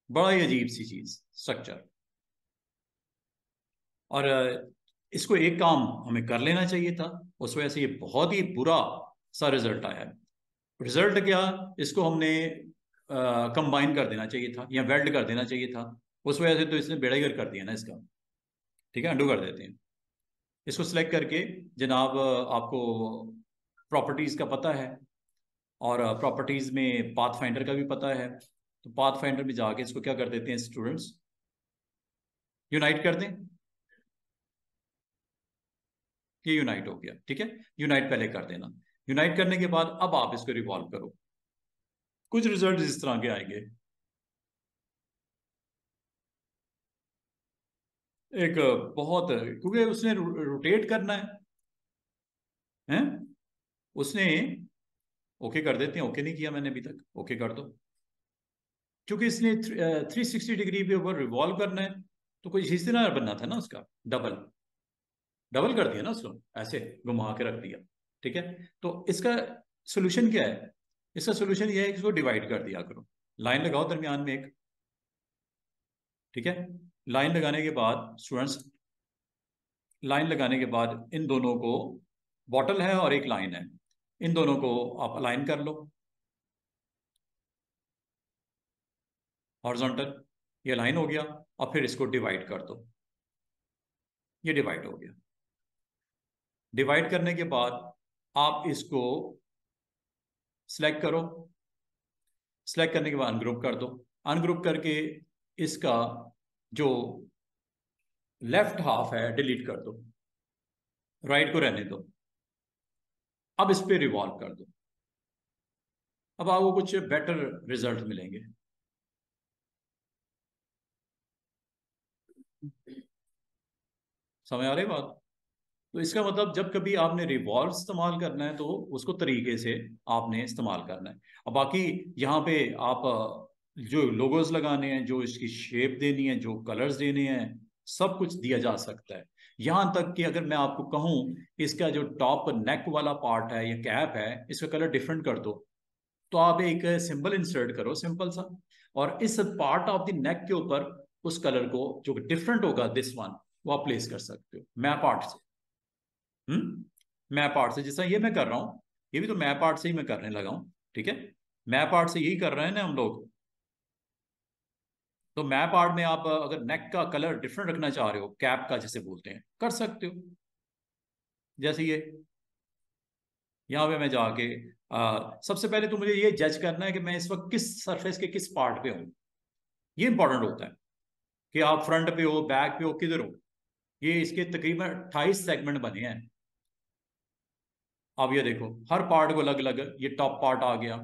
बड़ा ही अजीब सी चीज स्ट्रक्चर। और इसको एक काम हमें कर लेना चाहिए था, उस वजह से ये बहुत ही बुरा सा रिजल्ट आया है। रिजल्ट क्या, इसको हमने कंबाइन कर देना चाहिए था या वेल्ड कर देना चाहिए था, उस वजह से तो इसने बेड़ा गर्क कर दिया ना इसका। ठीक है, अंडू कर देते हैं। इसको सिलेक्ट करके जनाब, आपको प्रॉपर्टीज का पता है, और प्रॉपर्टीज में पाथ फाइंडर का भी पता है, तो पाथ फाइंडर में जाके इसको क्या कर देते हैं स्टूडेंट्स, यूनाइट कर दें। ये यूनाइट हो गया, ठीक है। यूनाइट पहले कर देना, यूनाइट करने के बाद अब आप इसको रिवॉल्व करो, कुछ रिजल्ट इस तरह के आएंगे। एक बहुत, क्योंकि उसने रोटेट करना है उसने। ओके कर देते हैं, ओके नहीं किया मैंने अभी तक, ओके कर दो। क्योंकि इसने 360 डिग्री पे ऊपर रिवॉल्व करना है, तो कोई इसी तरह बनना था ना उसका, डबल, डबल कर दिया ना उसको, ऐसे घुमा के रख दिया, ठीक है। तो इसका सोल्यूशन क्या है, इसका सोल्यूशन ये है कि इसको डिवाइड कर दिया करो, लाइन लगाओ दरमियान में एक, ठीक है। लाइन लगाने के बाद स्टूडेंट्स, लाइन लगाने के बाद इन दोनों को, बॉटल है और एक लाइन है, इन दोनों को आप अलाइन कर लो, हॉरिजॉन्टल। ये लाइन हो गया। और फिर इसको डिवाइड कर दो, ये डिवाइड हो गया। डिवाइड करने के बाद आप इसको सिलेक्ट करो, सिलेक्ट करने के बाद अनग्रुप कर दो। अनग्रुप करके इसका जो लेफ्ट हाफ है डिलीट कर दो, राइट को रहने दो। अब इस पर रिवॉल्व कर दो, अब आपको कुछ बेटर रिजल्ट मिलेंगे। समझ आ रही बात? तो इसका मतलब जब कभी आपने रिवॉल्व इस्तेमाल करना है तो उसको तरीके से आपने इस्तेमाल करना है। अब बाकी यहाँ पे आप जो लोगोज लगाने हैं, जो इसकी शेप देनी है, जो कलर्स देने हैं, सब कुछ दिया जा सकता है। यहाँ तक कि अगर मैं आपको कहूँ इसका जो टॉप नेक वाला पार्ट है या कैप है, इसका कलर डिफरेंट कर दो, तो आप एक सिंबल इंसर्ट करो सिंपल सा, और इस पार्ट ऑफ द नेक के ऊपर उस कलर को जो डिफरेंट होगा दिस वन, वो आप प्लेस कर सकते हो मैप आर्ट से। मैप आर्ट से, जिस तरह ये मैं कर रहा हूँ, ये भी तो मैप आर्ट से ही मैं करने लगा हूँ। ठीक है, मैप आर्ट से यही कर रहे हैं ना हम लोग। तो मैप आर्ट में आप अगर नेक का कलर डिफरेंट रखना चाह रहे हो, कैप का जैसे बोलते हैं, कर सकते हो। जैसे ये यहाँ पे मैं जाके सबसे पहले तो मुझे ये जज करना है कि मैं इस वक्त किस सरफेस के किस पार्ट पे हूँ। ये इंपॉर्टेंट होता है कि आप फ्रंट पे हो, बैक पे हो, किधर हो। ये इसके तकरीबन 28 सेगमेंट बने हैं। अब ये देखो हर पार्ट को अलग अलग, ये टॉप पार्ट आ गया,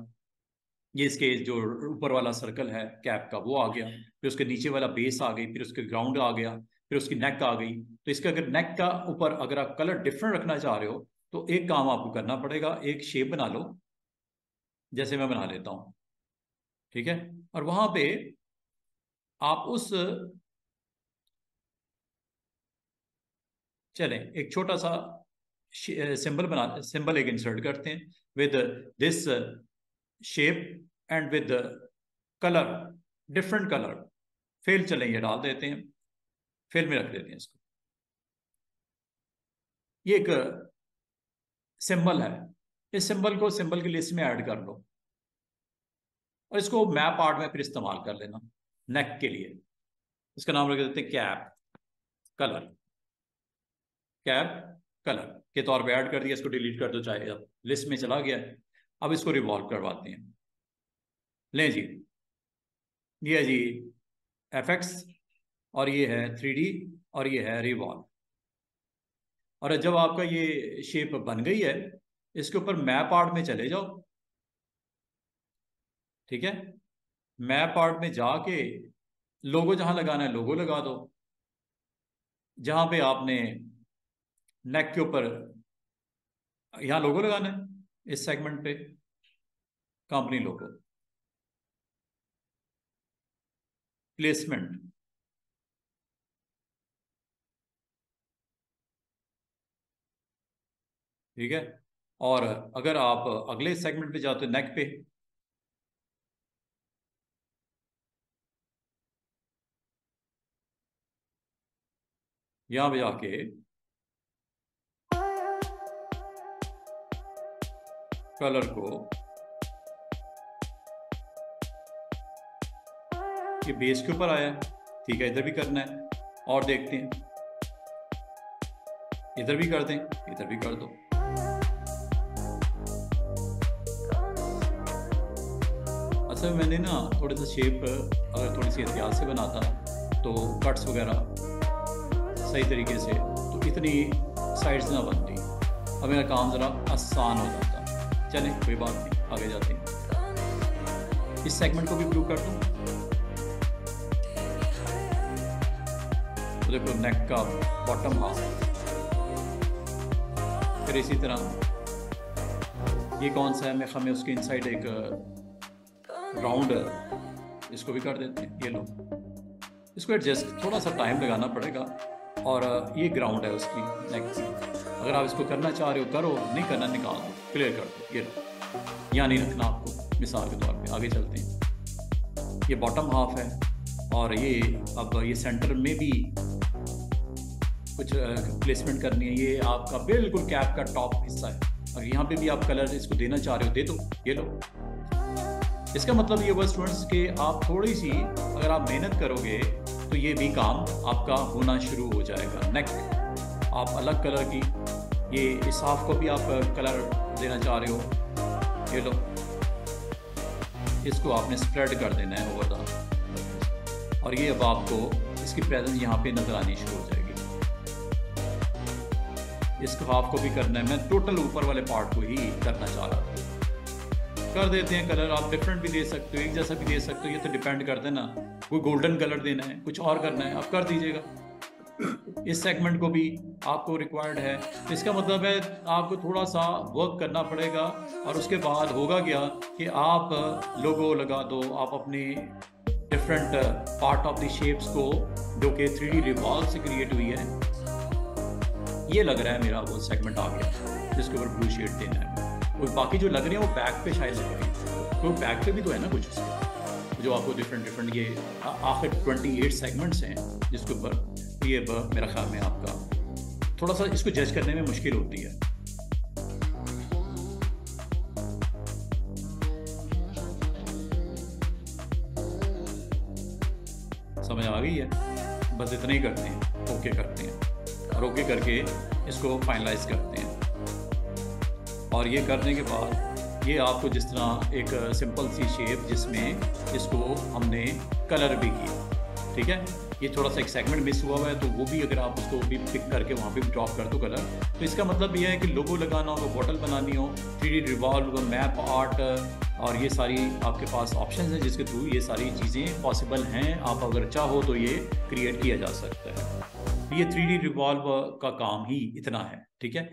ये इसके जो ऊपर वाला सर्कल है कैप का वो आ गया, फिर उसके नीचे वाला बेस आ गई, फिर उसके ग्राउंड आ गया, फिर उसकी नेक आ गई। तो इसका अगर नेक का ऊपर अगर आप कलर डिफरेंट रखना चाह रहे हो तो एक काम आपको करना पड़ेगा, एक शेप बना लो, जैसे मैं बना लेता हूँ। ठीक है, और वहां पे आप उस, चलें एक छोटा सा सिंबल बना, सिंबल एक इंसर्ट करते हैं with this shape and with colour, different colour. Fill चलें ये डाल देते हैं, फिल में रख देते हैं इसको। ये एक सिंबल है, इस सिंबल को सिंबल की लिस्ट में ऐड कर लो और इसको मैप आर्ट में फिर इस्तेमाल कर लेना नेक के लिए। इसका नाम रख देते हैं कैप कलर, कैप कलर के तौर पे ऐड कर दिया। इसको डिलीट कर दो, चाहे अब लिस्ट में चला गया है। अब इसको रिवॉल्व करवाते हैं। लें जी, ये है जी FX, और ये है 3D, और ये है रिवॉल्व। और जब आपका ये शेप बन गई है, इसके ऊपर मैप आर्ट में चले जाओ। ठीक है, मैप आर्ट में जाके लोगो जहां लगाना है लोगो लगा दो। जहां पे आपने नेक के ऊपर यहां लोगो लगाना है, इस सेगमेंट पे कंपनी लोगो, प्लेसमेंट। ठीक है, और अगर आप अगले सेगमेंट पे जाते हो नेक पे, यहां पे जाके कलर को, ये बेस के ऊपर आया है, ठीक है, इधर भी करना है। और देखते हैं, इधर भी कर दें, इधर भी कर दो। असल में मैंने ना थोड़ा सा शेप अगर थोड़ी सी एहतियात से बनाता तो कट्स वगैरह सही तरीके से, तो इतनी साइड्स ना बनती, अब मेरा काम ज़रा आसान हो जाता। चलें कोई बात नहीं, आगे जाते हैं। इस सेगमेंट को भी ब्लू कर दूँ। तो देखो नेक का बॉटम हाफ, फिर इसी तरह ये कौन सा है, मैं हमें उसके इनसाइड एक राउंड, इसको भी कर देते हैं। ये लो, इसको एडजस्ट थोड़ा सा टाइम लगाना पड़ेगा। और ये ग्राउंड है उसकी नेक की, अगर आप इसको करना चाह रहे हो करो, नहीं करना निकाल दो, क्लियर कर दो। ये लो, यहाँ नहीं रखना आपको, मिसाल के तौर पे आगे चलते हैं। ये बॉटम हाफ है, और ये अब ये सेंटर में भी कुछ प्लेसमेंट करनी है। ये आपका बिल्कुल कैप का टॉप हिस्सा है, और यहाँ पे भी आप कलर इसको देना चाह रहे हो दे दो। ये लो, इसका मतलब ये हुआ स्टूडेंट्स कि आप थोड़ी सी अगर आप मेहनत करोगे तो ये भी काम आपका होना शुरू हो जाएगा। नेक आप अलग कलर की, ये इस हाफ को भी आप कलर देना चाह रहे हो, ये लो, इसको आपने स्प्रेड कर देना है ओवर द, और ये अब आपको इसकी प्रेजेंस यहाँ पे नजर आनी शुरू हो जाएगी। इसको हाफ को भी करना है, मैं टोटल ऊपर वाले पार्ट को ही करना चाह रहा था। कर देते हैं कलर, आप डिफरेंट भी दे सकते हो, एक जैसा भी दे सकते हो, ये तो डिपेंड करते हैं ना, कोई गोल्डन कलर देना है, कुछ और करना है, आप कर दीजिएगा। इस सेगमेंट को भी आपको रिक्वायर्ड है, तो इसका मतलब है आपको थोड़ा सा वर्क करना पड़ेगा, और उसके बाद होगा क्या कि आप लोगो लगा दो, आप अपने different part of the shapes को जो कि 3D रिवॉल्व से क्रिएट हुई है, ये लग रहा है मेरा वो सेगमेंट आ गया जिसके ऊपर ब्लू शेड देना है। और बाकी जो लग रहे हैं वो बैक पे शायद लग रही है, तो बैक पे भी तो है ना कुछ जो आपको डिफरेंट ये आखिर 28 सेगमेंट्स हैं जिसके ऊपर ये मेरा ख्याल में आपका थोड़ा सा इसको जज करने में मुश्किल होती है। समझ आ गई है? बस इतना ही करते हैं, ओके करते हैं, और ओके करके इसको फाइनलाइज करते हैं। और ये करने के बाद ये आपको जिस तरह एक सिंपल सी शेप जिसमें इसको हमने कलर भी किया, ठीक है, ये थोड़ा सा एक सेगमेंट मिस हुआ है तो वो भी अगर आप उसको भी पिक करके वहाँ पे भी ड्रॉप कर दो कलर, तो इसका मतलब ये है कि लोगो लगाना हो, बॉटल बनानी हो, 3D रिवॉल्व, मैप आर्ट, और ये सारी आपके पास ऑप्शंस हैं जिसके थ्रू ये सारी चीज़ें पॉसिबल हैं। आप अगर चाहो तो ये क्रिएट किया जा सकता है। ये 3D रिवॉल्व का काम ही इतना है, ठीक है।